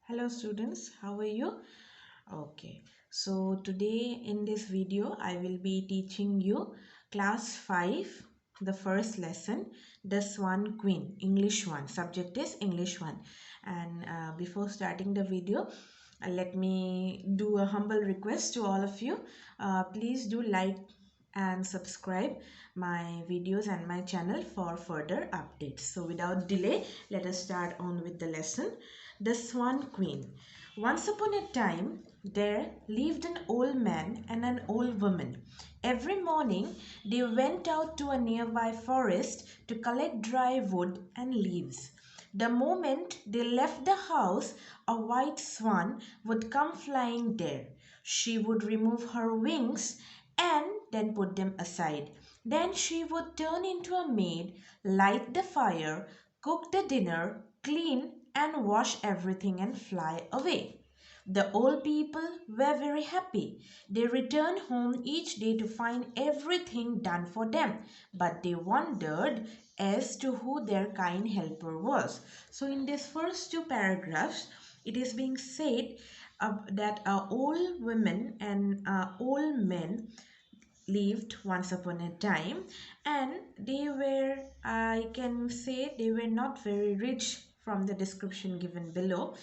Hello students, how are you? Okay, so today in this video I will be teaching you class 5, the first lesson, the Swan Queen, English 1. Subject is English 1. And before starting the video, let me do a humble request to all of you. Please do like and subscribe my videos and my channel for further updates. So without delay, let us start on with the lesson. The Swan Queen. Once upon a time, there lived an old man and an old woman. Every morning, they went out to a nearby forest to collect dry wood and leaves. The moment they left the house, a white swan would come flying there. She would remove her wings and then put them aside. Then she would turn into a maid, light the fire, cook the dinner, clean and wash everything and fly away. The old people were very happy. They returned home each day to find everything done for them, but they wondered as to who their kind helper was. So in these first two paragraphs, it is being said that old women and old men lived once upon a time, and they were, I can say, they were not very rich from the description given below.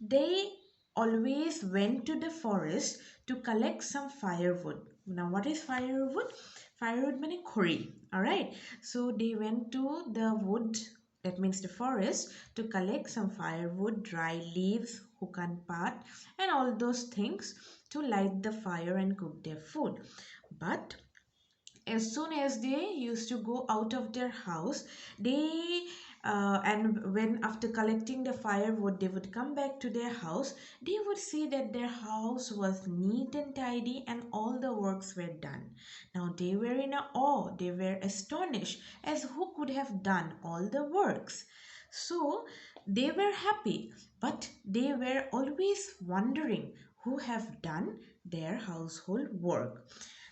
They always went to the forest to collect some firewood. Now what is firewood? Firewood means khori. All right, so they went to the wood, that means the forest, to collect some firewood, dry leaves, hook and pat, and all those things to light the fire and cook their food. But as soon as they used to go out of their house, they and when after collecting the firewood they would come back to their house, they would see that their house was neat and tidy and all the works were done. Now they were in awe, they were astonished as who could have done all the works. So they were happy, but they were always wondering who have done their household work.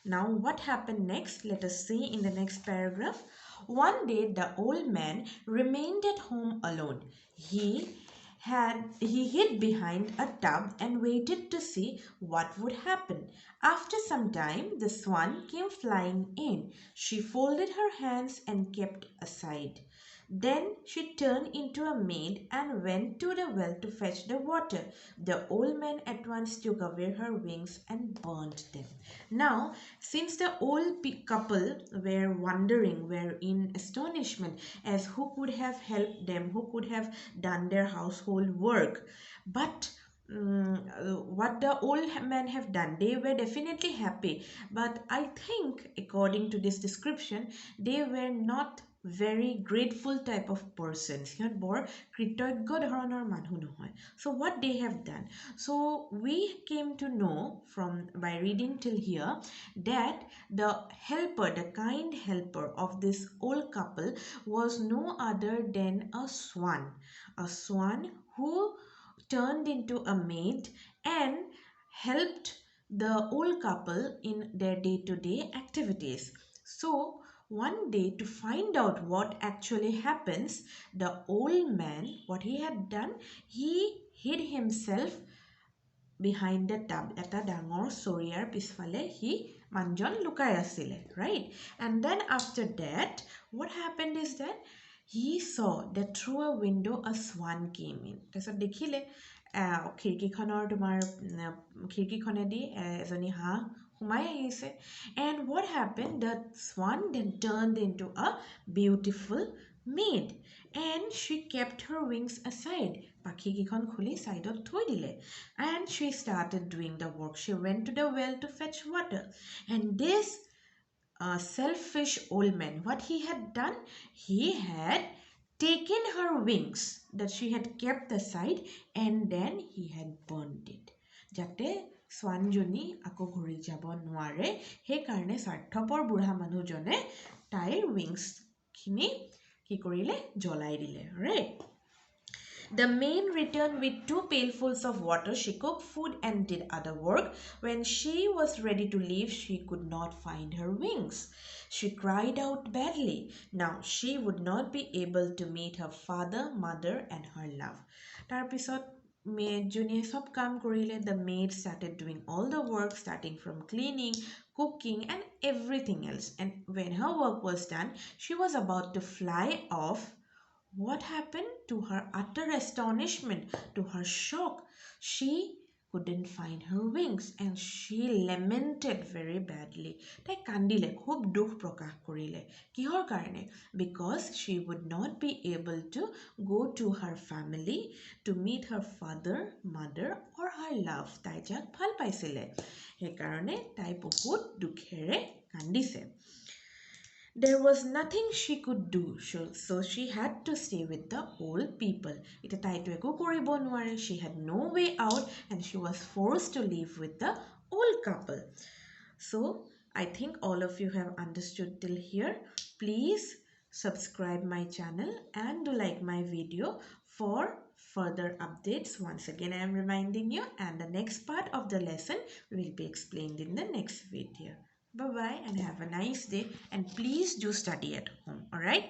Now what happened next? Let us see in the next paragraph. One day the old man remained at home alone. He hid behind a tub and waited to see what would happen. After some time the swan came flying in. She folded her hands and kept aside. Then she turned into a maid and went to the well to fetch the water. The old man at once took away her wings and burnt them. Now, since the old couple were wondering, were in astonishment as who could have helped them, who could have done their household work, but what the old men have done, they were definitely happy, but I think according to this description they were not very grateful type of persons. সিহঁত বৰ কৃতজ্ঞ ধৰণৰ মানুহ নহয়. So what they have done, so we came to know from by reading till here that the helper, the kind helper of this old couple was no other than a swan who turned into a maid and helped the old couple in their day-to-day activities. So one day, to find out what actually happens, the old man, what he had done, he hid himself behind the tub. Eta dangor চৰিয়াৰ পিছফালে he মানুহজন লুকাই আছিলে, right? And then after that, what happened is that he saw that through a window a swan came in. তাৰপিছত দেখিলে খিৰিকীখনৰ তোমাৰ খিৰিকীখনেদি এজনী হাঁহ সোমাই আহিছে. And what happened? The swan then turned into a beautiful maid and she kept her wings aside. পাখিকেইখন খুলি সাইডত থৈ দিলে. And she started doing the work. She went to the well to fetch water. And this selfish old man, what he had done, he had taken her wings that she had kept aside and then he had burned it. যাতে ছোৱালীজনী আকৌ ঘূৰি যাব নোৱাৰে, সেইকাৰণে স্বাৰ্থপৰ বুঢ়া মানুহজনে তাইৰ উইংছখিনি কি কৰিলে, জ্বলাই দিলে, right? The maid returned with 2 pailfuls of water. She cooked food and did other work. When she was ready to leave, she could not find her wings. She cried out badly. Now she would not be able to meet her father, mother, and her love. তাৰপিছত maid junior sob kam korile. The maid started doing all the work, starting from cleaning, cooking, and everything else. And when her work was done, she was about to fly off. What happened? To her utter astonishment, to her shock, she couldn't find her wings and she lamented very badly. তাই কান্দিলে, খুব দুখ প্ৰকাশ কৰিলে। কিহৰ কাৰণে? Because she would not be able to go to her family to meet her father, mother or her love. তাই যাক ভাল পাইছিলে, সেইকাৰণে তাই বহুত দুখেৰে কান্দিছে। There was nothing she could do, so she had to stay with the old people. Ita taito eko koribo nware. She had no way out and she was forced to live with the old couple. So I think all of you have understood till here. Please subscribe my channel and do like my video for further updates. Once again, I am reminding you, and the next part of the lesson will be explained in the next video. Bye bye and have a nice day, and please do study at home. All right.